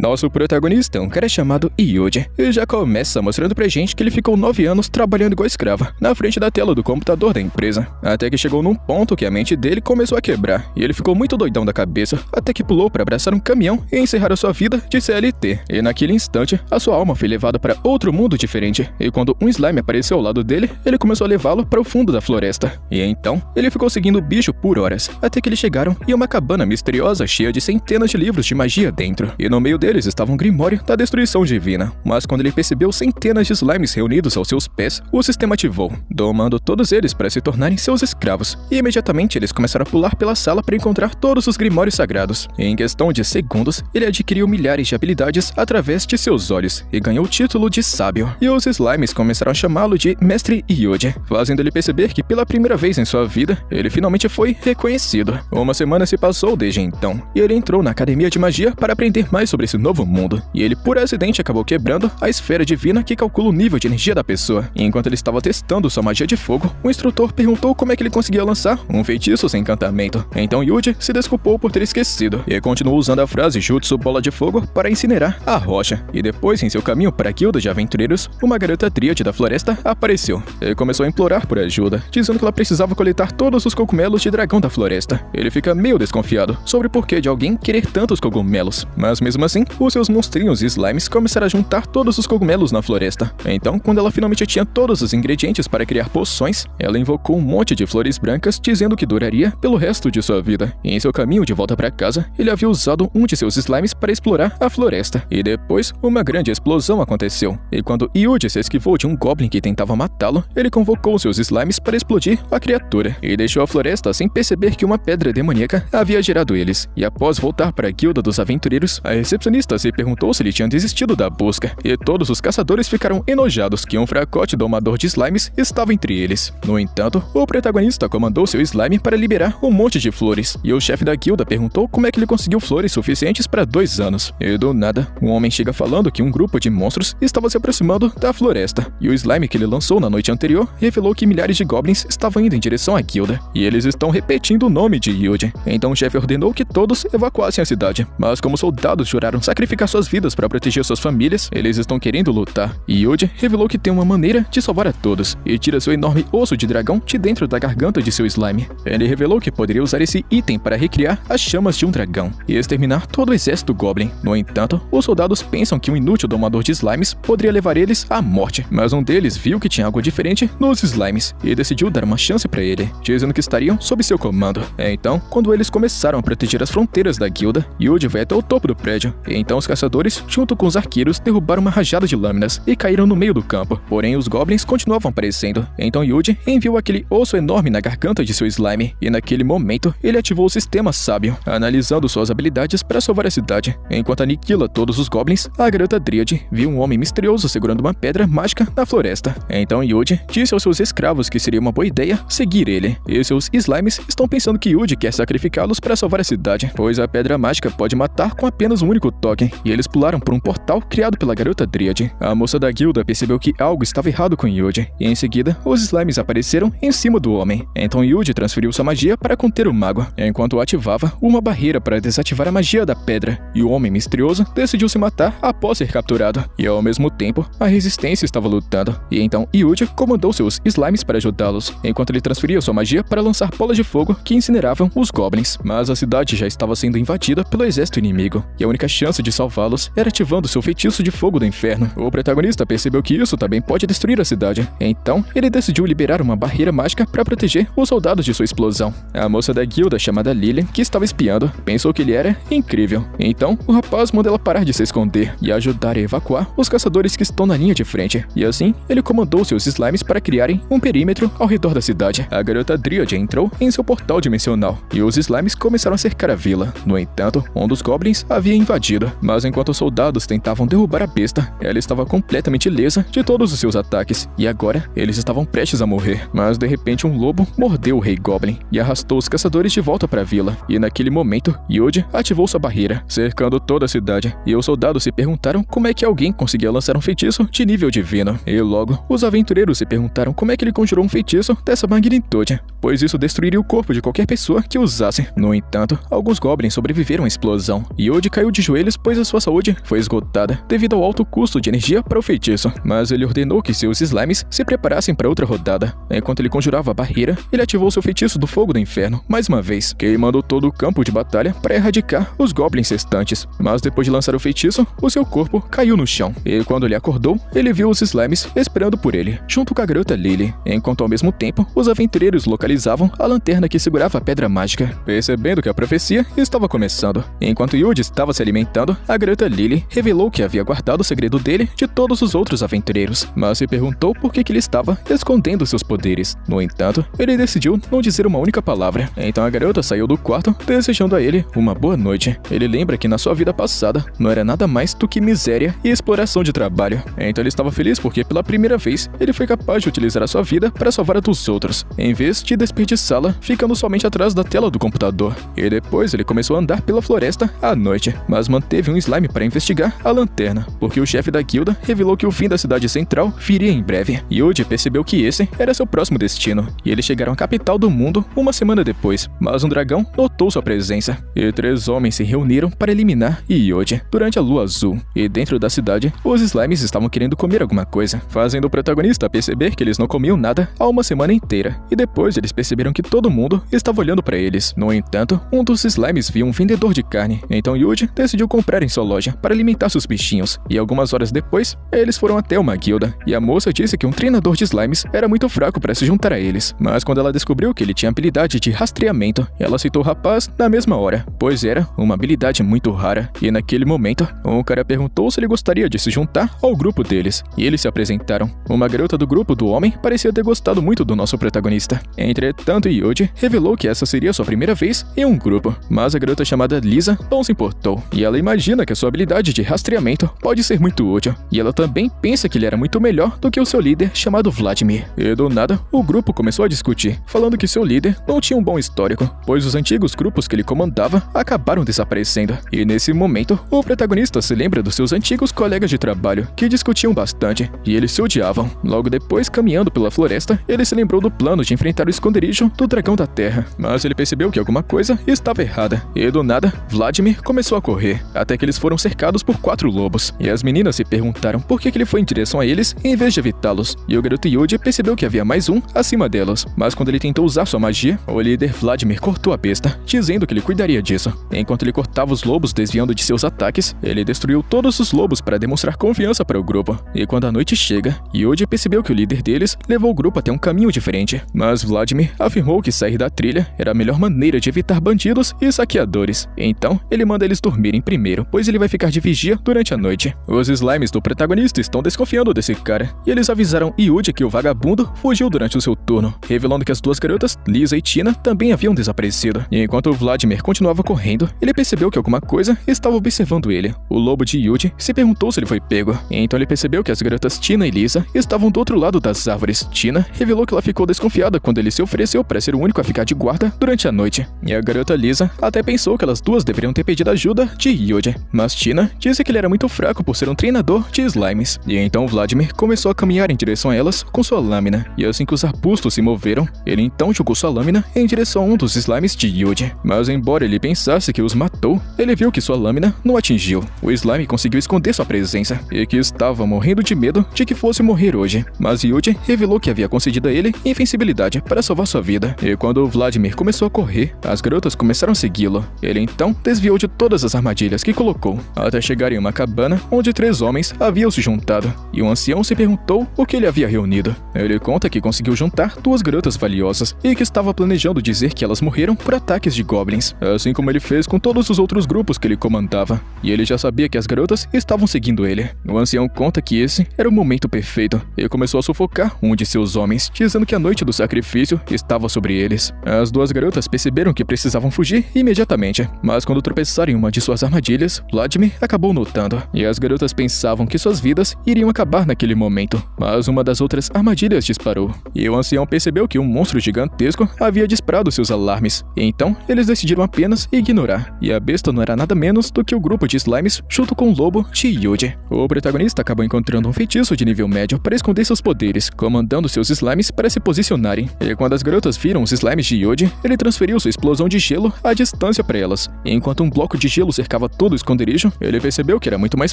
Nosso protagonista é um cara chamado Yuji, e já começa mostrando pra gente que ele ficou 9 anos trabalhando igual escravo, na frente da tela do computador da empresa, até que chegou num ponto que a mente dele começou a quebrar, e ele ficou muito doidão da cabeça, até que pulou pra abraçar um caminhão e encerrar a sua vida de CLT, e naquele instante, a sua alma foi levada para outro mundo diferente, e quando um slime apareceu ao lado dele, ele começou a levá-lo para o fundo da floresta, e então, ele ficou seguindo o bicho por horas, até que eles chegaram em uma cabana misteriosa cheia de centenas de livros de magia dentro, e no meio deles estava um grimório da destruição divina, mas quando ele percebeu centenas de slimes reunidos aos seus pés, o sistema ativou, domando todos eles para se tornarem seus escravos, e imediatamente eles começaram a pular pela sala para encontrar todos os grimórios sagrados. E em questão de segundos, ele adquiriu milhares de habilidades através de seus olhos, e ganhou o título de sábio, e os slimes começaram a chamá-lo de Mestre Yuji, fazendo ele perceber que pela primeira vez em sua vida, ele finalmente foi reconhecido. Uma semana se passou desde então, e ele entrou na academia de magia para aprender mais sobre esse novo mundo, e ele por acidente acabou quebrando a esfera divina que calcula o nível de energia da pessoa. E enquanto ele estava testando sua magia de fogo, o instrutor perguntou como é que ele conseguia lançar um feitiço sem encantamento. Então Yuji se desculpou por ter esquecido, e continuou usando a frase Jutsu Bola de Fogo para incinerar a rocha. E depois, em seu caminho para a guilda de aventureiros, uma garota tríade da floresta apareceu, e começou a implorar por ajuda, dizendo que ela precisava coletar todos os cogumelos de dragão da floresta. Ele fica meio desconfiado sobre o porquê de alguém querer tantos cogumelos, mas mesmo assim, os seus monstrinhos e slimes começaram a juntar todos os cogumelos na floresta. Então, quando ela finalmente tinha todos os ingredientes para criar poções, ela invocou um monte de flores brancas, dizendo que duraria pelo resto de sua vida. E em seu caminho de volta para casa, ele havia usado um de seus slimes para explorar a floresta. E depois, uma grande explosão aconteceu. E quando Yuji se esquivou de um goblin que tentava matá-lo, ele convocou seus slimes para explodir a criatura, e deixou a floresta sem perceber que uma pedra demoníaca havia gerado eles. E após voltar para a guilda dos aventureiros, a recepcionista se perguntou se ele tinha desistido da busca, e todos os caçadores ficaram enojados que um fracote domador de slimes estava entre eles. No entanto, o protagonista comandou seu slime para liberar um monte de flores, e o chefe da guilda perguntou como é que ele conseguiu flores suficientes para 2 anos. E do nada, um homem chega falando que um grupo de monstros estava se aproximando da floresta, e o slime que ele lançou na noite anterior revelou que milhares de goblins estavam indo em direção à guilda, e eles estão repetindo o nome de Yuji. Então o chefe ordenou que todos evacuassem a cidade, mas como soldados juraram sacrificar suas vidas para proteger suas famílias, eles estão querendo lutar. E Yuji revelou que tem uma maneira de salvar a todos, e tira seu enorme osso de dragão de dentro da garganta de seu slime. Ele revelou que poderia usar esse item para recriar as chamas de um dragão e exterminar todo o exército goblin. No entanto, os soldados pensam que um inútil domador de slimes poderia levar eles à morte, mas um deles viu que tinha algo diferente nos slimes e decidiu dar uma chance para ele, dizendo que estariam sob seu comando. Então, quando eles começaram a proteger as fronteiras da guilda, Yuji vai até o topo do prédio, e então os caçadores, junto com os arqueiros, derrubaram uma rajada de lâminas e caíram no meio do campo. Porém, os goblins continuavam aparecendo. Então Yuji enviou aquele osso enorme na garganta de seu slime, e naquele momento, ele ativou o sistema sábio, analisando suas habilidades para salvar a cidade. Enquanto aniquila todos os goblins, a garota Dríade viu um homem misterioso segurando uma pedra mágica na floresta. Então Yuji disse aos seus escravos que seria uma boa ideia seguir ele, e seus slimes estão pensando que Yuji quer sacrificá-los para salvar a cidade, pois a pedra mágica pode matar com apenas um único toque, e eles pularam por um portal criado pela garota Dríade. A moça da guilda percebeu que algo estava errado com Yuji, e em seguida, os slimes apareceram em cima do homem. Então Yuji transferiu sua magia para conter o mago, enquanto ativava uma barreira para desativar a magia da pedra, e o homem misterioso decidiu se matar após ser capturado. E ao mesmo tempo, a resistência estava lutando, e então Yuji comandou seus slimes para ajudá-los, enquanto ele transferia sua magia para lançar bolas de fogo que incineravam os goblins. Mas a cidade já estava sendo invadida pelo exército inimigo, e a única chance de salvá-los era ativando seu feitiço de fogo do inferno. O protagonista percebeu que isso também pode destruir a cidade, então ele decidiu liberar uma barreira mágica para proteger os soldados de sua explosão. A moça da guilda chamada Lilian, que estava espiando, pensou que ele era incrível. Então, o rapaz mandou ela parar de se esconder e ajudar a evacuar os caçadores que estão na linha de frente. E assim, ele comandou seus slimes para criarem um perímetro ao redor da cidade. A garota Dríade entrou em seu portal dimensional, e os slimes começaram a cercar a vila. No entanto, um dos goblins havia invadido, mas enquanto os soldados tentavam derrubar a besta, ela estava completamente ilesa de todos os seus ataques, e agora eles estavam prestes a morrer. Mas de repente um lobo mordeu o rei goblin e arrastou os caçadores de volta para a vila, e naquele momento, Yuji ativou sua barreira, cercando toda a cidade, e os soldados se perguntaram como é que alguém conseguia lançar um feitiço de nível divino. E logo, os aventureiros se perguntaram como é que ele conjurou um feitiço dessa magnitude, pois isso destruiria o corpo de qualquer pessoa que usasse. No entanto, alguns goblins sobreviveram à explosão, e Yuji caiu de joelhos eles, pois a sua saúde foi esgotada devido ao alto custo de energia para o feitiço. Mas ele ordenou que seus slimes se preparassem para outra rodada. Enquanto ele conjurava a barreira, ele ativou seu feitiço do fogo do inferno mais uma vez, queimando todo o campo de batalha para erradicar os goblins restantes. Mas depois de lançar o feitiço, o seu corpo caiu no chão, e quando ele acordou, ele viu os slimes esperando por ele, junto com a garota Lily, enquanto ao mesmo tempo, os aventureiros localizavam a lanterna que segurava a pedra mágica. Percebendo que a profecia estava começando, enquanto Yuji estava se alimentando, a garota Lily revelou que havia guardado o segredo dele de todos os outros aventureiros, mas se perguntou por que ele estava escondendo seus poderes. No entanto, ele decidiu não dizer uma única palavra. Então a garota saiu do quarto, desejando a ele uma boa noite. Ele lembra que na sua vida passada não era nada mais do que miséria e exploração de trabalho. Então ele estava feliz porque pela primeira vez ele foi capaz de utilizar a sua vida para salvar a dos outros, em vez de desperdiçá-la ficando somente atrás da tela do computador. E depois ele começou a andar pela floresta à noite, mas manteve um slime para investigar a lanterna, porque o chefe da guilda revelou que o fim da cidade central viria em breve. Yuji percebeu que esse era seu próximo destino, e eles chegaram à capital do mundo uma semana depois, mas um dragão notou sua presença, e 3 homens se reuniram para eliminar Yuji durante a lua azul. E dentro da cidade, os slimes estavam querendo comer alguma coisa, fazendo o protagonista perceber que eles não comiam nada há uma semana inteira, e depois eles perceberam que todo mundo estava olhando para eles. No entanto, um dos slimes viu um vendedor de carne, então Yuji decidiu comprar em sua loja para alimentar seus bichinhos, e algumas horas depois, eles foram até uma guilda, e a moça disse que um treinador de slimes era muito fraco para se juntar a eles, mas quando ela descobriu que ele tinha habilidade de rastreamento, ela aceitou o rapaz na mesma hora, pois era uma habilidade muito rara, e naquele momento, um cara perguntou se ele gostaria de se juntar ao grupo deles, e eles se apresentaram. Uma garota do grupo do homem parecia ter gostado muito do nosso protagonista. Entretanto, Yuji revelou que essa seria sua primeira vez em um grupo, mas a garota chamada Lisa não se importou, e ela imagina que a sua habilidade de rastreamento pode ser muito útil, e ela também pensa que ele era muito melhor do que o seu líder chamado Vladimir. E do nada, o grupo começou a discutir, falando que seu líder não tinha um bom histórico, pois os antigos grupos que ele comandava acabaram desaparecendo. E nesse momento, o protagonista se lembra dos seus antigos colegas de trabalho, que discutiam bastante, e eles se odiavam. Logo depois, caminhando pela floresta, ele se lembrou do plano de enfrentar o esconderijo do dragão da terra, mas ele percebeu que alguma coisa estava errada, e do nada, Vladimir começou a correr, até que eles foram cercados por 4 lobos, e as meninas se perguntaram por que ele foi em direção a eles em vez de evitá-los, e o garoto Yuji percebeu que havia mais um acima delas, mas quando ele tentou usar sua magia, o líder Vladimir cortou a besta, dizendo que ele cuidaria disso. Enquanto ele cortava os lobos desviando de seus ataques, ele destruiu todos os lobos para demonstrar confiança para o grupo, e quando a noite chega, Yuji percebeu que o líder deles levou o grupo até um caminho diferente, mas Vladimir afirmou que sair da trilha era a melhor maneira de evitar bandidos e saqueadores. Então, ele manda eles dormirem primeiro, pois ele vai ficar de vigia durante a noite. Os slimes do protagonista estão desconfiando desse cara, e eles avisaram Yuji que o vagabundo fugiu durante o seu turno, revelando que as 2 garotas, Lisa e Tina, também haviam desaparecido. E enquanto Vladimir continuava correndo, ele percebeu que alguma coisa estava observando ele. O lobo de Yuji se perguntou se ele foi pego, e então ele percebeu que as garotas Tina e Lisa estavam do outro lado das árvores. Tina revelou que ela ficou desconfiada quando ele se ofereceu para ser o único a ficar de guarda durante a noite, e a garota Lisa até pensou que elas duas deveriam ter pedido ajuda de Yuji, mas Tina disse que ele era muito fraco por ser um treinador de slimes, e então Vladimir começou a caminhar em direção a elas com sua lâmina, e assim que os arbustos se moveram, ele então jogou sua lâmina em direção a um dos slimes de Yuji, mas embora ele pensasse que os matou, ele viu que sua lâmina não atingiu. O slime conseguiu esconder sua presença, e que estava morrendo de medo de que fosse morrer hoje, mas Yuji revelou que havia concedido a ele invencibilidade para salvar sua vida, e quando Vladimir começou a correr, as garotas começaram a segui-lo. Ele então desviou de todas as armadilhas que colocou, até chegar em uma cabana onde 3 homens haviam se juntado, e um ancião se perguntou o que ele havia reunido. Ele conta que conseguiu juntar 2 garotas valiosas, e que estava planejando dizer que elas morreram por ataques de goblins, assim como ele fez com todos os outros grupos que ele comandava, e ele já sabia que as garotas estavam seguindo ele. O ancião conta que esse era o momento perfeito, e começou a sufocar um de seus homens, dizendo que a noite do sacrifício estava sobre eles. As 2 garotas perceberam que precisavam fugir imediatamente, mas quando tropeçaram em uma de suas armadilhas, Vladimir acabou notando, e as garotas pensavam que suas vidas iriam acabar naquele momento, mas uma das outras armadilhas disparou, e o ancião percebeu que um monstro gigantesco havia disparado seus alarmes, e então eles decidiram apenas ignorar, e a besta não era nada menos do que o grupo de slimes junto com o lobo de Yuji. O protagonista acabou encontrando um feitiço de nível médio para esconder seus poderes, comandando seus slimes para se posicionarem, e quando as garotas viram os slimes de Yuji, ele transferiu sua explosão de gelo à distância para elas, enquanto um bloco de gelo cercava todo o esconderijo, ele percebeu que era muito mais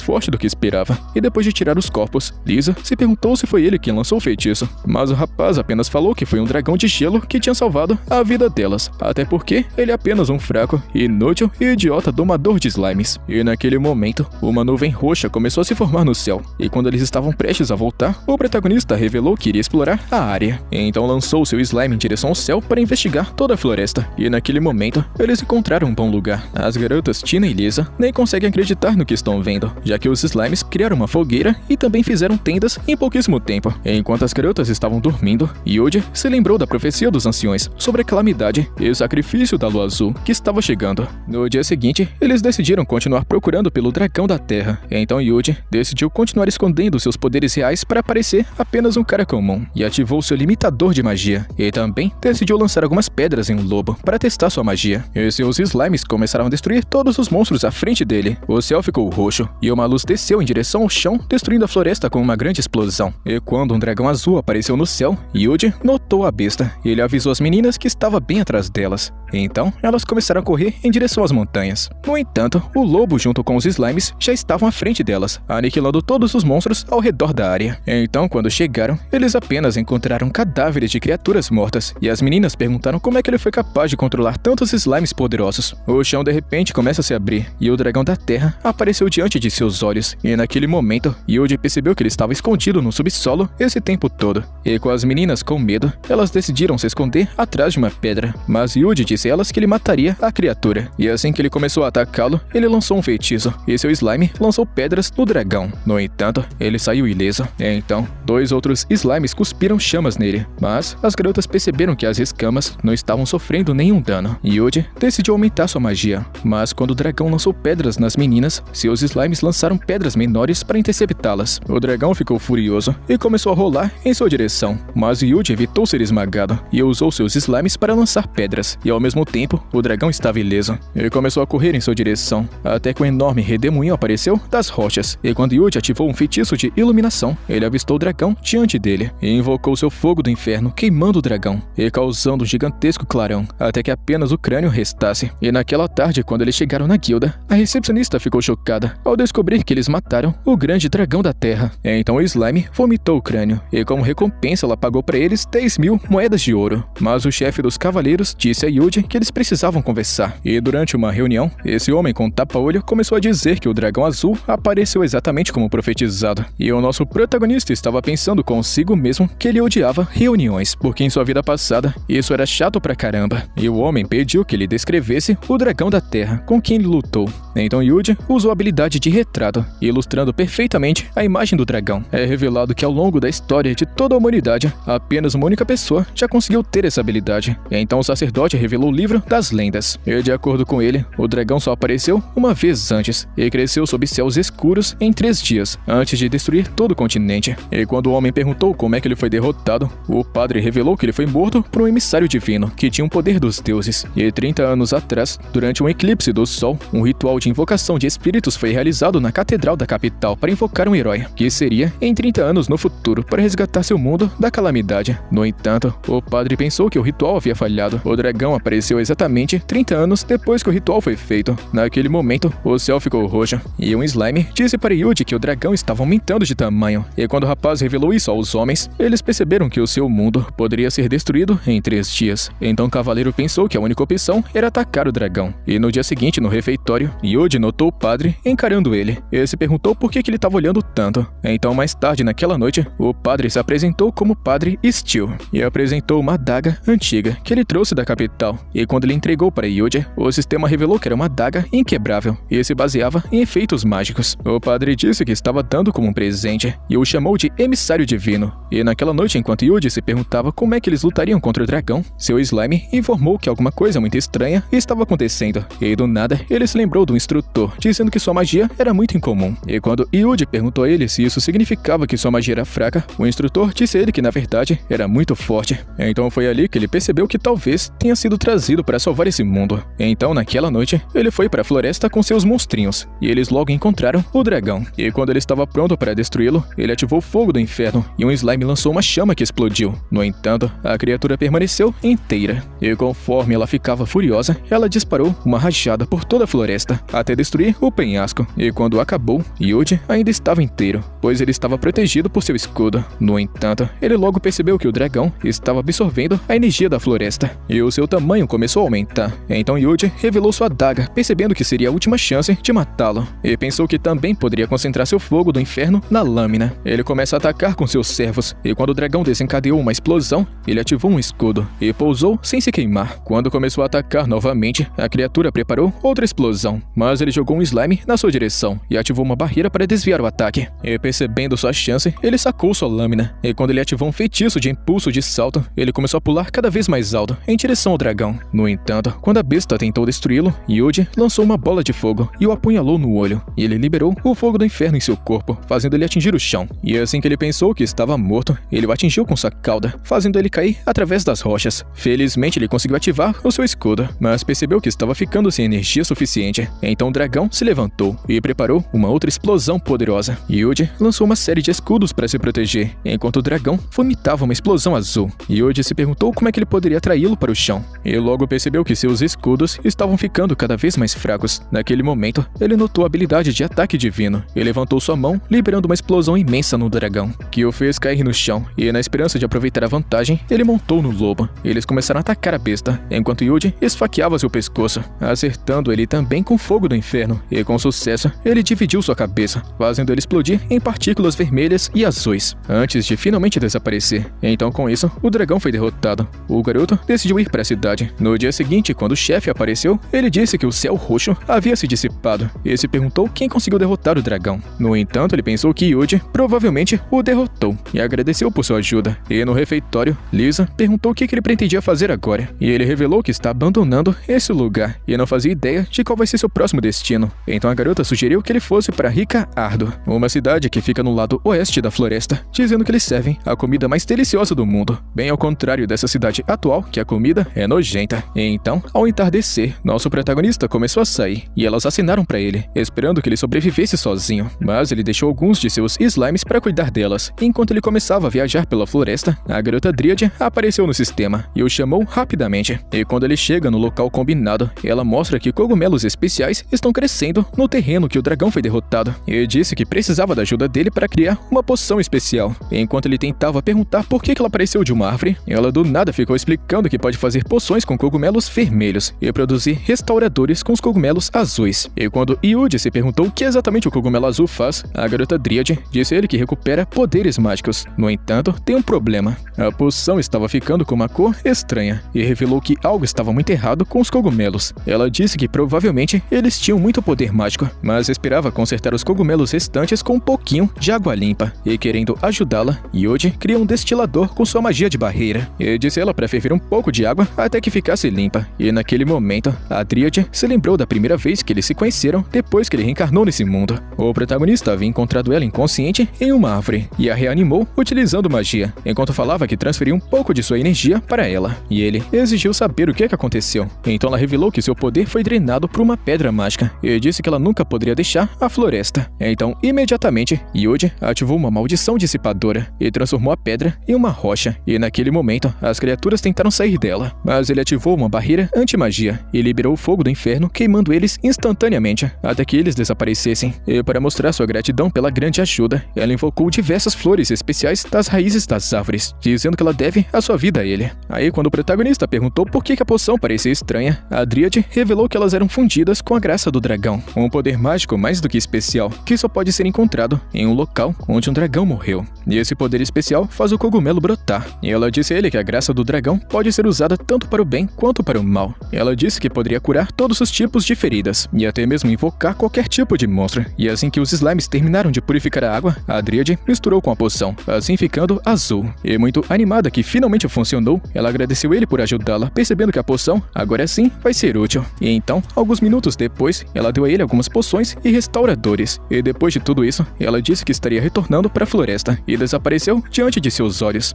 forte do que esperava. E depois de tirar os corpos, Lisa se perguntou se foi ele quem lançou o feitiço. Mas o rapaz apenas falou que foi um dragão de gelo que tinha salvado a vida delas. Até porque ele é apenas um fraco, inútil e idiota domador de slimes. E naquele momento, uma nuvem roxa começou a se formar no céu. E quando eles estavam prestes a voltar, o protagonista revelou que iria explorar a área. Então lançou seu slime em direção ao céu para investigar toda a floresta. E naquele momento, eles encontraram um bom lugar. As garotas Tina e Lisa nem conseguem acreditar no que estão vendo, já que os slimes criaram uma fogueira e também fizeram tendas em pouquíssimo tempo. Enquanto as garotas estavam dormindo, Yuji se lembrou da profecia dos anciões sobre a calamidade e o sacrifício da lua azul que estava chegando. No dia seguinte, eles decidiram continuar procurando pelo dragão da terra. Então Yuji decidiu continuar escondendo seus poderes reais para parecer apenas um cara comum e ativou seu limitador de magia. E também decidiu lançar algumas pedras em um lobo para testar sua magia. E seus slimes começaram a destruir todos os monstros à frente dele. O céu ficou roxo e uma luz desceu em direção ao chão, destruindo a floresta com uma grande explosão. E quando um dragão azul apareceu no céu, Yuji notou a besta. Ele avisou as meninas que estava bem atrás delas. Então, elas começaram a correr em direção às montanhas. No entanto, o lobo junto com os slimes já estavam à frente delas, aniquilando todos os monstros ao redor da área. Então, quando chegaram, eles apenas encontraram cadáveres de criaturas mortas, e as meninas perguntaram como é que ele foi capaz de controlar tantos slimes poderosos. O chão de repente começa a se abrir, e o dragão da terra apareceu diante de seus olhos, e naquele momento, Yuji percebeu que ele estava escondido no subsolo esse tempo todo. E com as meninas com medo, elas decidiram se esconder atrás de uma pedra, mas Yuji disse a elas que ele mataria a criatura. E assim que ele começou a atacá-lo, ele lançou um feitiço, e seu slime lançou pedras no dragão. No entanto, ele saiu ileso. Então, dois outros slimes cuspiram chamas nele, mas as garotas perceberam que as escamas não estavam sofrendo nenhum dano. Yuji decidiu aumentar sua magia, mas quando o dragão lançou pedras nas meninas, seus slimes lançaram pedras menores para interceptá-las. O dragão ficou furioso e começou a rolar em sua direção, mas Yuji evitou ser esmagado e usou seus slimes para lançar pedras, e ao mesmo tempo, o dragão estava ileso. Ele começou a correr em sua direção, até que um enorme redemoinho apareceu das rochas, e quando Yuji ativou um feitiço de iluminação, ele avistou o dragão diante dele, e invocou seu fogo do inferno, queimando o dragão, e causando um gigantesco clarão, até que apenas o crânio restasse. E naquela tarde, quando eles chegaram na guilda, a recepcionista ficou chocada ao descobrir que eles mataram o grande dragão da terra. Então o slime vomitou o crânio, e como recompensa ela pagou para eles 10.000 moedas de ouro. Mas o chefe dos cavaleiros disse a Yuji que eles precisavam conversar, e durante uma reunião, esse homem com tapa-olho começou a dizer que o dragão azul apareceu exatamente como profetizado, e o nosso protagonista estava pensando consigo mesmo que ele odiava reuniões, porque em sua vida passada, isso era chato pra caramba, e o homem pediu que ele descrevesse o dragão da terra com quem ele lutou. Então Yuji usou a habilidade de retrato, ilustrando perfeitamente a imagem do dragão. É revelado que ao longo da história de toda a humanidade, apenas uma única pessoa já conseguiu ter essa habilidade, e então o sacerdote revelou o livro das lendas, e de acordo com ele, o dragão só apareceu uma vez antes, e cresceu sob céus escuros em 3 dias, antes de destruir todo o continente. E quando o homem perguntou como é que ele foi derrotado, o padre revelou que ele foi morto por um emissário divino, que tinha o poder dos deuses. E 30 anos atrás, durante um eclipse do sol, um ritual de invocação de espíritos foi realizado na catedral da capital para invocar um herói, que seria em 30 anos no futuro, para resgatar seu mundo da calamidade. No entanto, o padre pensou que o ritual havia falhado. O dragão apareceu exatamente 30 anos depois que o ritual foi feito. Naquele momento, o céu ficou roxo, e um slime disse para Yuji que o dragão estava aumentando de tamanho, e quando o rapaz revelou isso aos homens, eles perceberam que o seu mundo poderia ser destruído em 3 dias. Então o cavaleiro pensou que a única opção era atacar o dragão, e no dia seguinte, no refeitório, Yuji notou o padre encarando ele, e se perguntou por que ele estava olhando tanto. Então mais tarde naquela noite, o padre se apresentou como Padre Steel, e apresentou uma adaga antiga que ele trouxe da capital, e quando ele entregou para Yuji, o sistema revelou que era uma adaga inquebrável, e se baseava em efeitos mágicos. O padre disse que estava dando como um presente, e o chamou de emissário divino. E naquela noite, enquanto Yuji se perguntava como é que eles lutariam contra o dragão, seu slime informou que alguma coisa muito estranha estava acontecendo, e do nada, ele se lembrou do instrutor, dizendo que sua magia era muito incomum. E quando Yuji perguntou a ele se isso significava que sua magia era fraca, o instrutor disse a ele que na verdade era muito forte. Então foi ali que ele percebeu que talvez tenha sido trazido para salvar esse mundo. Então naquela noite, ele foi para a floresta com seus monstrinhos, e eles logo encontraram o dragão. E quando ele estava pronto para destruí-lo, ele ativou o fogo do inferno, e um slime lançou uma chama que explodiu. No entanto, a criatura permaneceu inteira, e conforme ela ficava furiosa, ela disparou uma rajada por toda a floresta. floresta, até destruir o penhasco. E quando acabou, Yuji ainda estava inteiro, pois ele estava protegido por seu escudo. No entanto, ele logo percebeu que o dragão estava absorvendo a energia da floresta, e o seu tamanho começou a aumentar. Então Yuji revelou sua adaga, percebendo que seria a última chance de matá-lo, e pensou que também poderia concentrar seu fogo do inferno na lâmina. Ele começa a atacar com seus servos, e quando o dragão desencadeou uma explosão, ele ativou um escudo e pousou sem se queimar. Quando começou a atacar novamente, a criatura preparou outra explosão, mas ele jogou um slime na sua direção e ativou uma barreira para desviar o ataque. E percebendo sua chance, ele sacou sua lâmina, e quando ele ativou um feitiço de impulso de salto, ele começou a pular cada vez mais alto em direção ao dragão. No entanto, quando a besta tentou destruí-lo, Yuji lançou uma bola de fogo e o apunhalou no olho, e ele liberou o fogo do inferno em seu corpo, fazendo ele atingir o chão. E assim que ele pensou que estava morto, ele o atingiu com sua cauda, fazendo ele cair através das rochas. Felizmente ele conseguiu ativar o seu escudo, mas percebeu que estava ficando sem energia suficiente. Então o dragão se levantou e preparou uma outra explosão poderosa. Yuji lançou uma série de escudos para se proteger, enquanto o dragão vomitava uma explosão azul. Yuji se perguntou como é que ele poderia atraí-lo para o chão, e logo percebeu que seus escudos estavam ficando cada vez mais fracos. Naquele momento, ele notou a habilidade de ataque divino e levantou sua mão, liberando uma explosão imensa no dragão, que o fez cair no chão, e na esperança de aproveitar a vantagem, ele montou no lobo. Eles começaram a atacar a besta, enquanto Yuji esfaqueava seu pescoço, acertando ele também com fogo do inferno, e com sucesso, ele dividiu sua cabeça, fazendo ele explodir em partículas vermelhas e azuis, antes de finalmente desaparecer. Então com isso, o dragão foi derrotado. O garoto decidiu ir para a cidade. No dia seguinte, quando o chefe apareceu, ele disse que o céu roxo havia se dissipado, e se perguntou quem conseguiu derrotar o dragão. No entanto, ele pensou que Yuji provavelmente o derrotou, e agradeceu por sua ajuda. E no refeitório, Lisa perguntou o que ele pretendia fazer agora, e ele revelou que está abandonando esse lugar, e não fazia ideia de qual vai ser seu próximo destino. Então a garota sugeriu que ele fosse para Rica Ardo, uma cidade que fica no lado oeste da floresta, dizendo que eles servem a comida mais deliciosa do mundo, bem ao contrário dessa cidade atual, que a comida é nojenta. E então, ao entardecer, nosso protagonista começou a sair, e elas assinaram para ele, esperando que ele sobrevivesse sozinho, mas ele deixou alguns de seus slimes para cuidar delas. Enquanto ele começava a viajar pela floresta, a garota Dríade apareceu no sistema e o chamou rapidamente. E quando ele chega no local combinado, ela mostra que cogumelos especiais estão crescendo no terreno que o dragão foi derrotado, e disse que precisava da ajuda dele para criar uma poção especial. Enquanto ele tentava perguntar por que ela apareceu de uma árvore, ela do nada ficou explicando que pode fazer poções com cogumelos vermelhos e produzir restauradores com os cogumelos azuis. E quando Yuji se perguntou o que exatamente o cogumelo azul faz, a garota Dríade disse a ele que recupera poderes mágicos. No entanto, tem um problema. A poção estava ficando com uma cor estranha, e revelou que algo estava muito errado com os cogumelos. Ela disse que provavelmente eles tinham muito poder mágico, mas esperava consertar os cogumelos restantes com um pouquinho de água limpa. E querendo ajudá-la, Yuji cria um destilador com sua magia de barreira, e disse ela para ferver um pouco de água até que ficasse limpa. E naquele momento, a Dríade se lembrou da primeira vez que eles se conheceram depois que ele reencarnou nesse mundo. O protagonista havia encontrado ela inconsciente em uma árvore e a reanimou utilizando magia, enquanto falava que transferiu um pouco de sua energia para ela. E ele exigiu saber o que aconteceu. Então ela revelou que seu poder foi drenado por uma pedra mágica e disse que ela nunca poderia deixar a floresta. Então, imediatamente, Yuji ativou uma maldição dissipadora e transformou a pedra em uma rocha. E naquele momento, as criaturas tentaram sair dela, mas ele ativou uma barreira anti-magia e liberou o fogo do inferno, queimando eles instantaneamente, até que eles desaparecessem. E para mostrar sua gratidão pela grande ajuda, ela invocou diversas flores especiais das raízes das árvores, dizendo que ela deve a sua vida a ele. Aí, quando o protagonista perguntou por que a poção parecia estranha, a Dríade revelou que elas eram fundidas com a graça do dragão, um poder mágico mais do que especial, que só pode ser encontrado em um local onde um dragão morreu. E esse poder especial faz o cogumelo brotar. E ela disse a ele que a graça do dragão pode ser usada tanto para o bem quanto para o mal. Ela disse que poderia curar todos os tipos de feridas, e até mesmo invocar qualquer tipo de monstro. E assim que os slimes terminaram de purificar a água, a Dríade misturou com a poção, assim ficando azul. E muito animada que finalmente funcionou, ela agradeceu ele por ajudá-la, percebendo que a poção, agora sim, vai ser útil. E então, alguns minutos depois, ela deu a ele algumas poções e restauradores. E depois de tudo isso, ela disse que estaria retornando para a floresta, e desapareceu diante de seus olhos.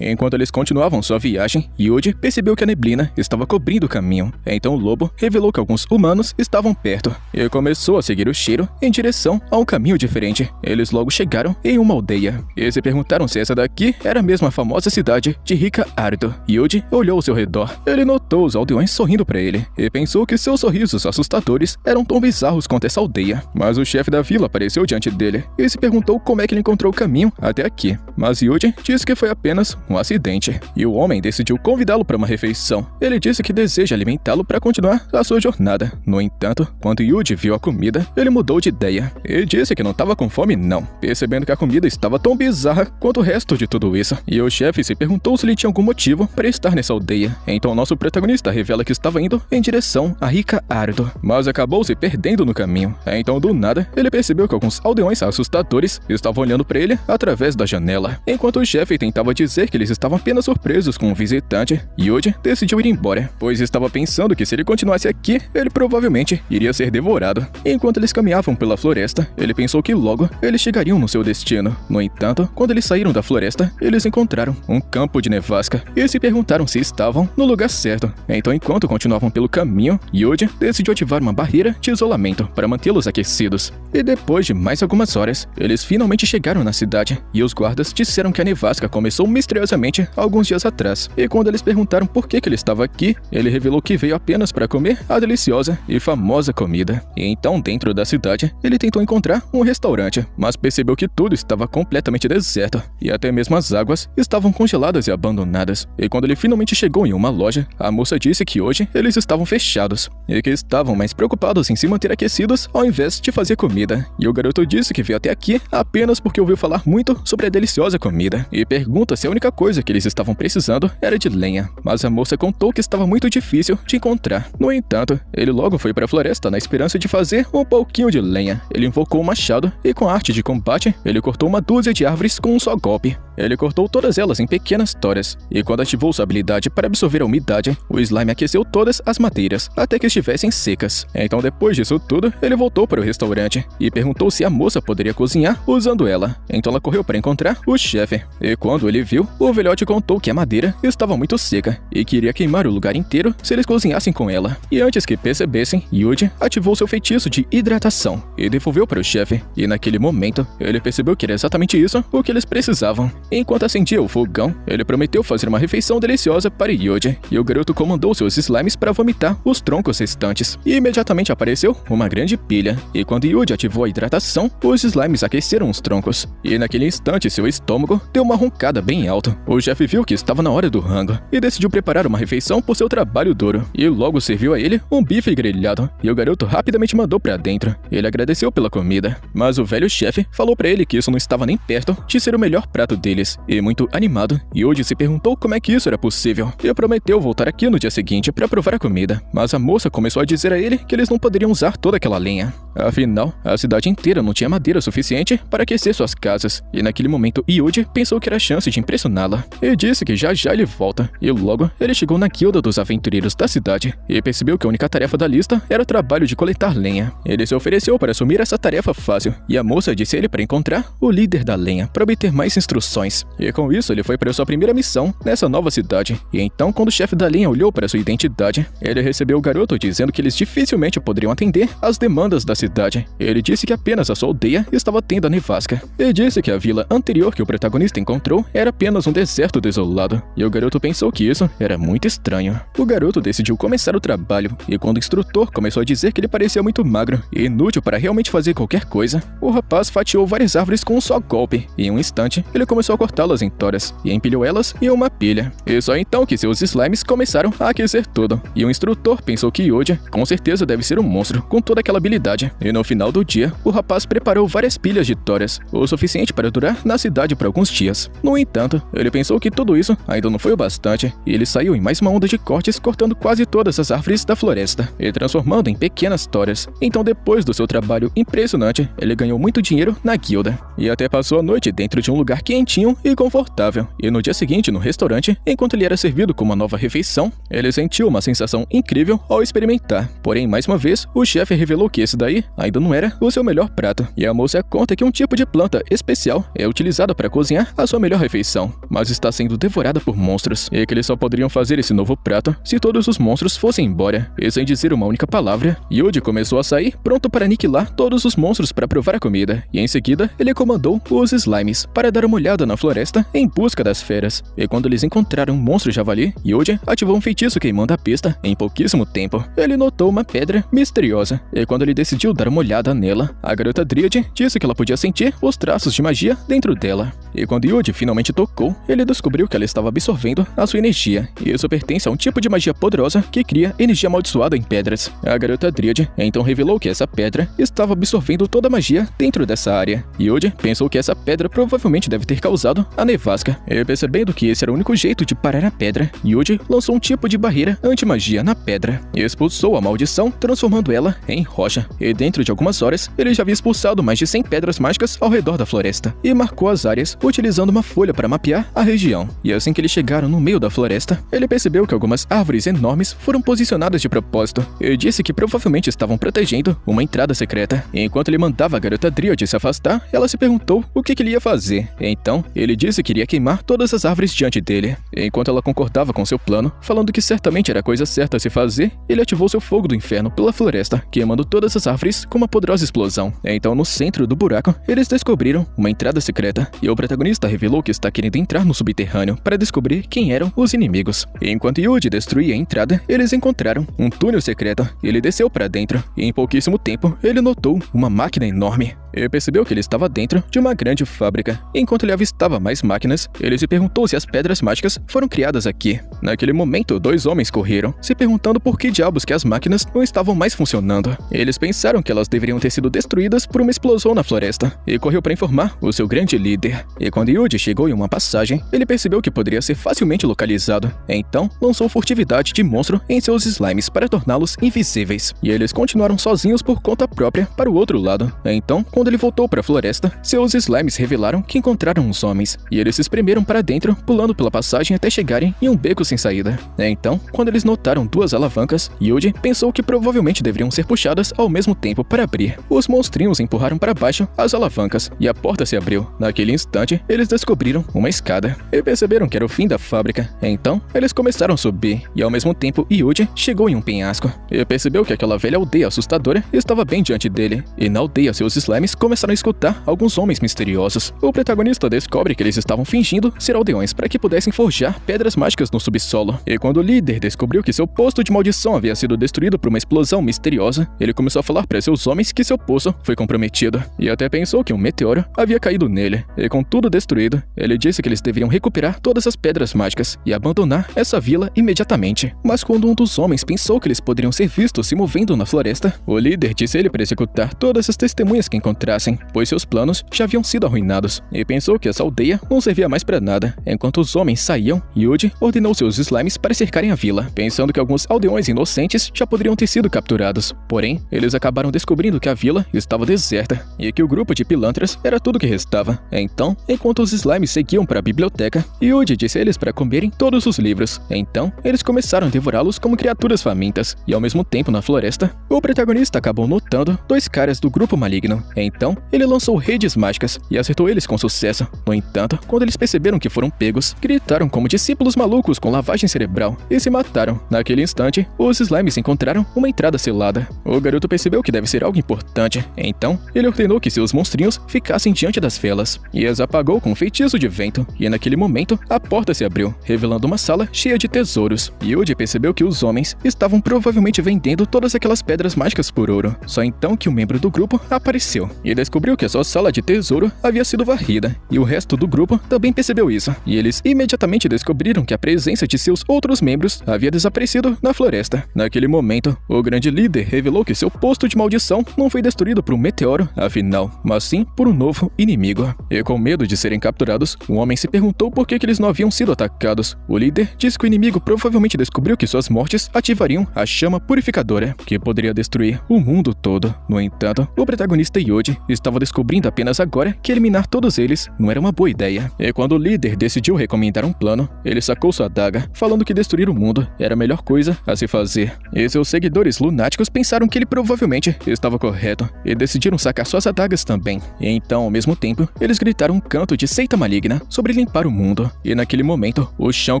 Enquanto eles continuavam sua viagem, Yuji percebeu que a neblina estava cobrindo o caminho. Então o lobo revelou que alguns humanos estavam perto e começou a seguir o cheiro em direção a um caminho diferente. Eles logo chegaram em uma aldeia e se perguntaram se essa daqui era mesmo a famosa cidade de Rica Ardo. Yuji olhou ao seu redor. Ele notou os aldeões sorrindo para ele e pensou que seus sorrisos assustadores eram tão bizarros quanto essa aldeia. Mas o chefe da vila apareceu diante dele e se perguntou como é que ele encontrou o caminho até aqui. Mas Yuji disse que foi apenas um acidente e o homem decidiu convidá-lo para uma refeição. Ele disse que deseja alimentá-lo para continuar a sua jornada. No entanto, quando Yuji viu a comida, ele mudou de ideia e disse que não estava com fome não, percebendo que a comida estava tão bizarra quanto o resto de tudo isso. E o chefe se perguntou se ele tinha algum motivo para estar nessa aldeia. Então nosso protagonista revela que estava indo em direção a Rica Ardo, mas acabou se perdendo no caminho. Então do nada, ele percebeu que alguns aldeões assustadores estavam olhando para ele através da janela. Enquanto o chefe tentava dizer que eles estavam apenas surpresos com um visitante, Yuji decidiu ir embora, pois estava pensando que se ele continuasse aqui, ele provavelmente iria ser devorado. Enquanto eles caminhavam pela floresta, ele pensou que logo eles chegariam no seu destino. No entanto, quando eles saíram da floresta, eles encontraram um campo de nevasca e se perguntaram se estavam no lugar certo. Então, enquanto continuavam pelo caminho, Yuji decidiu ativar uma barreira de isolamento para mantê-los aquecidos. E depois de mais algumas horas, eles finalmente chegaram na cidade e os guardas disseram que a nevasca começou misteriosamente alguns dias atrás. E quando eles perguntaram por que ele estava aqui, ele revelou que veio apenas para comer a deliciosa e famosa comida. E então, dentro da cidade, ele tentou encontrar um restaurante, mas percebeu que tudo estava completamente deserto e até mesmo as águas estavam congeladas e abandonadas. E quando ele finalmente chegou em uma loja, a moça disse que hoje eles estavam fechados e que estavam mais preocupados em se manter aquecidos ao invés de fazer comida. E o garoto disse que veio até aqui apenas porque ouviu falar muito sobre a deliciosa comida e pergunta se a única coisa que eles estavam precisando era de lenha, mas a moça contou que estava muito difícil de encontrar. No entanto, ele logo foi para a floresta na esperança de fazer um pouquinho de lenha. Ele invocou um machado e com a arte de combate, ele cortou uma dúzia de árvores com um só golpe. Ele cortou todas elas em pequenas toras, e quando ativou sua habilidade para absorver a umidade, o slime aqueceu todas as madeiras até que estivessem secas. Então, depois disso tudo, ele voltou para o restaurante e perguntou se a moça poderia cozinhar usando ela. Então ela correu para encontrar o chefe. E quando ele viu, o velhote contou que a madeira estava muito seca e que iria queimar o lugar inteiro se eles cozinhassem com ela. E antes que percebessem, Yuji ativou seu feitiço de hidratação e devolveu para o chefe. E naquele momento, ele percebeu que era exatamente isso o que eles precisavam. Enquanto acendia o fogão, ele prometeu fazer uma refeição deliciosa para Yuji, e o garoto comandou seus slimes para vomitar os troncos restantes. E imediatamente apareceu uma grande pilha, e quando Yuji ativou a hidratação, os slimes aqueceram os troncos. E naquele instante, seu estômago deu uma roncada bem alta. O chefe viu que estava na hora do rango, e decidiu preparar uma refeição por seu trabalho duro, e logo serviu a ele um bife grelhado, e o garoto rapidamente mandou para dentro. Ele agradeceu pela comida, mas o velho chefe falou para ele que isso não estava nem perto de ser o melhor prato deles. E muito animado, Yuji se perguntou como é que isso era possível e prometeu voltar aqui no dia seguinte para provar a comida. Mas a moça começou a dizer a ele que eles não poderiam usar toda aquela lenha. Afinal, a cidade inteira não tinha madeira suficiente para aquecer suas casas, e naquele momento Yuji pensou que era a chance de impressioná-la. E disse que já já ele volta, e logo ele chegou na guilda dos aventureiros da cidade e percebeu que a única tarefa da lista era o trabalho de coletar lenha. Ele se ofereceu para assumir essa tarefa fácil, e a moça disse a ele para encontrar o líder da lenha para obter mais instruções. E com isso ele foi para sua primeira missão nessa nova cidade. E então, quando o chefe da linha olhou para sua identidade, ele recebeu o garoto dizendo que eles dificilmente poderiam atender às demandas da cidade. Ele disse que apenas a sua aldeia estava tendo a nevasca. E disse que a vila anterior que o protagonista encontrou era apenas um deserto desolado. E o garoto pensou que isso era muito estranho. O garoto decidiu começar o trabalho, e quando o instrutor começou a dizer que ele parecia muito magro e inútil para realmente fazer qualquer coisa, o rapaz fatiou várias árvores com um só golpe, e em um instante ele começou a cortá-las em toras e empilhou elas em uma pilha. E só então que seus slimes começaram a aquecer tudo, e o instrutor pensou que Yuji com certeza deve ser um monstro com toda aquela habilidade. E no final do dia, o rapaz preparou várias pilhas de toras, o suficiente para durar na cidade por alguns dias. No entanto, ele pensou que tudo isso ainda não foi o bastante, e ele saiu em mais uma onda de cortes, cortando quase todas as árvores da floresta e transformando em pequenas toras. Então, depois do seu trabalho impressionante, ele ganhou muito dinheiro na guilda e até passou a noite dentro de um lugar quentinho limpinho e confortável. E no dia seguinte, no restaurante, enquanto ele era servido com uma nova refeição, ele sentiu uma sensação incrível ao experimentar. Porém, mais uma vez, o chefe revelou que esse daí ainda não era o seu melhor prato. E a moça conta que um tipo de planta especial é utilizada para cozinhar a sua melhor refeição, mas está sendo devorada por monstros, e que eles só poderiam fazer esse novo prato se todos os monstros fossem embora. E sem dizer uma única palavra, Yuji começou a sair, pronto para aniquilar todos os monstros para provar a comida, e em seguida ele comandou os slimes para dar uma olhada na floresta em busca das feras. E quando eles encontraram um monstro javali, Yuji ativou um feitiço queimando a pista em pouquíssimo tempo. Ele notou uma pedra misteriosa, e quando ele decidiu dar uma olhada nela, a garota Dríade disse que ela podia sentir os traços de magia dentro dela. E quando Yuji finalmente tocou, ele descobriu que ela estava absorvendo a sua energia, e isso pertence a um tipo de magia poderosa que cria energia amaldiçoada em pedras. A garota Dríade então revelou que essa pedra estava absorvendo toda a magia dentro dessa área. Yuji pensou que essa pedra provavelmente deve ter causado a nevasca, e percebendo que esse era o único jeito de parar a pedra, Yuji lançou um tipo de barreira anti-magia na pedra e expulsou a maldição, transformando ela em rocha. E dentro de algumas horas, ele já havia expulsado mais de 100 pedras mágicas ao redor da floresta e marcou as áreas utilizando uma folha para mapear a região. E assim que eles chegaram no meio da floresta, ele percebeu que algumas árvores enormes foram posicionadas de propósito e disse que provavelmente estavam protegendo uma entrada secreta. E enquanto ele mandava a garota Dríade se afastar, ela se perguntou o que ele ia fazer. Então, ele disse que iria queimar todas as árvores diante dele. E enquanto ela concordava com seu plano, falando que certamente era a coisa certa a se fazer, ele ativou seu fogo do inferno pela floresta, queimando todas as árvores com uma poderosa explosão. Então, no centro do buraco, eles descobriram uma entrada secreta, e o protagonista revelou que está querendo entrar no subterrâneo para descobrir quem eram os inimigos. E enquanto Yuji destruía a entrada, eles encontraram um túnel secreto. Ele desceu para dentro, e em pouquíssimo tempo, ele notou uma máquina enorme. E percebeu que ele estava dentro de uma grande fábrica. Enquanto ele avistava mais máquinas, ele se perguntou se as pedras mágicas foram criadas aqui. Naquele momento, 2 homens correram, se perguntando por que diabos que as máquinas não estavam mais funcionando. Eles pensaram que elas deveriam ter sido destruídas por uma explosão na floresta, e correu para informar o seu grande líder. E quando Yuji chegou em uma passagem, ele percebeu que poderia ser facilmente localizado. Então, lançou furtividade de monstro em seus slimes para torná-los invisíveis. E eles continuaram sozinhos por conta própria para o outro lado. Então, quando ele voltou para a floresta, seus slimes revelaram que encontraram os homens, e eles se espremeram para dentro, pulando pela passagem até chegarem em um beco sem saída. Então, quando eles notaram 2 alavancas, Yuji pensou que provavelmente deveriam ser puxadas ao mesmo tempo para abrir. Os monstrinhos empurraram para baixo as alavancas, e a porta se abriu. Naquele instante, eles descobriram uma escada, e perceberam que era o fim da fábrica. Então, eles começaram a subir, e ao mesmo tempo, Yuji chegou em um penhasco, e percebeu que aquela velha aldeia assustadora estava bem diante dele, e na aldeia seus slimes começaram a escutar alguns homens misteriosos. O protagonista descobre que eles estavam fingindo ser aldeões para que pudessem forjar pedras mágicas no subsolo. E quando o líder descobriu que seu poço de maldição havia sido destruído por uma explosão misteriosa, ele começou a falar para seus homens que seu poço foi comprometido, e até pensou que um meteoro havia caído nele. E com tudo destruído, ele disse que eles deveriam recuperar todas as pedras mágicas e abandonar essa vila imediatamente. Mas quando um dos homens pensou que eles poderiam ser vistos se movendo na floresta, o líder disse a ele para executar todas as testemunhas que encontrassem, pois seus planos já haviam sido arruinados, e pensou que essa aldeia não servia mais para nada. Enquanto os homens saíam, Yuji ordenou seus slimes para cercarem a vila, pensando que alguns aldeões inocentes já poderiam ter sido capturados. Porém, eles acabaram descobrindo que a vila estava deserta, e que o grupo de pilantras era tudo que restava. Então, enquanto os slimes seguiam para a biblioteca, Yuji disse a eles para comerem todos os livros. Então, eles começaram a devorá-los como criaturas famintas, e ao mesmo tempo na floresta, o protagonista acabou notando 2 caras do grupo maligno. Então, ele lançou redes mágicas e acertou eles com sucesso. No entanto, quando eles perceberam que foram pegos, gritaram como discípulos malucos com lavagem cerebral e se mataram. Naquele instante, os slimes encontraram uma entrada selada. O garoto percebeu que deve ser algo importante, então ele ordenou que seus monstrinhos ficassem diante das velas e as apagou com um feitiço de vento. E naquele momento, a porta se abriu, revelando uma sala cheia de tesouros. Yuji percebeu que os homens estavam provavelmente vendendo todas aquelas pedras mágicas por ouro. Só então que um membro do grupo apareceu e descobriu que a sua sala de tesouro havia sido varrida, e o resto do grupo também percebeu isso, e eles imediatamente descobriram que a presença de seus outros membros havia desaparecido na floresta. Naquele momento, o grande líder revelou que seu posto de maldição não foi destruído por um meteoro, afinal, mas sim por um novo inimigo. E com medo de serem capturados, o homem se perguntou por que eles não haviam sido atacados. O líder disse que o inimigo provavelmente descobriu que suas mortes ativariam a chama purificadora, que poderia destruir o mundo todo. No entanto, o protagonista Yuji estava descobrindo apenas agora que eliminar todos eles não era uma boa ideia. E quando o líder decidiu recomendar um plano, ele sacou sua adaga, falando que destruir o mundo era a melhor coisa a se fazer. E seus seguidores lunáticos pensaram que ele provavelmente estava correto e decidiram sacar suas adagas também. E então, ao mesmo tempo, eles gritaram um canto de seita maligna sobre limpar o mundo. E naquele momento, o chão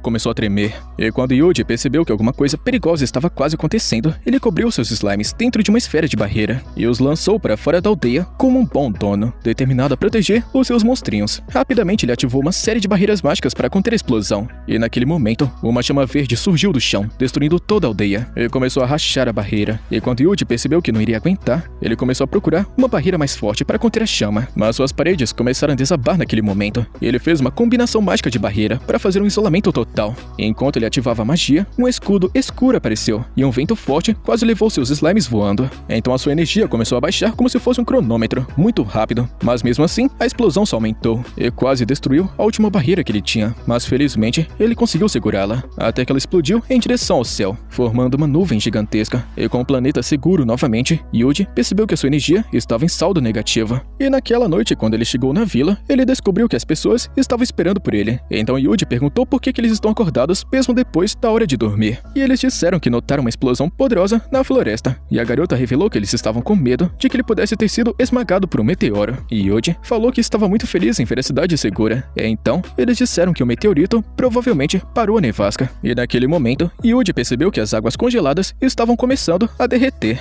começou a tremer. E quando Yuji percebeu que alguma coisa perigosa estava quase acontecendo, ele cobriu seus slimes dentro de uma esfera de barreira e os lançou para fora da aldeia como um bom dono, determinado a proteger os seus monstrinhos. Rapidamente ele ativou uma série de barreiras mágicas para conter a explosão. E naquele momento, uma chama verde surgiu do chão, destruindo toda a aldeia. Ele começou a rachar a barreira. E quando Yuji percebeu que não iria aguentar, ele começou a procurar uma barreira mais forte para conter a chama. Mas suas paredes começaram a desabar naquele momento. E ele fez uma combinação mágica de barreira para fazer um isolamento total. E enquanto ele ativava a magia, um escudo escuro apareceu e um vento forte quase levou seus slimes voando. Então a sua energia começou a baixar como se fosse um cronômetro, muito rápido. Mas mesmo assim, a explosão só aumentou e quase destruiu a última barreira que ele tinha. Mas felizmente, ele conseguiu segurá-la, até que ela explodiu em direção ao céu, formando uma nuvem gigantesca. E com o planeta seguro novamente, Yuji percebeu que a sua energia estava em saldo negativo. E naquela noite, quando ele chegou na vila, ele descobriu que as pessoas estavam esperando por ele. Então Yuji perguntou por que eles estão acordados mesmo depois da hora de dormir. E eles disseram que notaram uma explosão poderosa na floresta. E a garota revelou que eles estavam com medo de que ele pudesse ter sido esmagado por um meteoro. E Yuji falou que estava muito feliz em ver a cidade segura. E então, eles disseram que o meteorito provavelmente parou a nevasca. E naquele momento, Yuji percebeu que as águas congeladas estavam começando a derreter.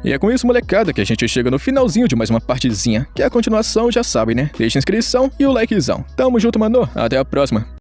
E é com isso, molecada, que a gente chega no finalzinho de mais uma partezinha, que é a continuação, já sabe, né? Deixa a inscrição e o likezão. Tamo junto, mano. Até a próxima.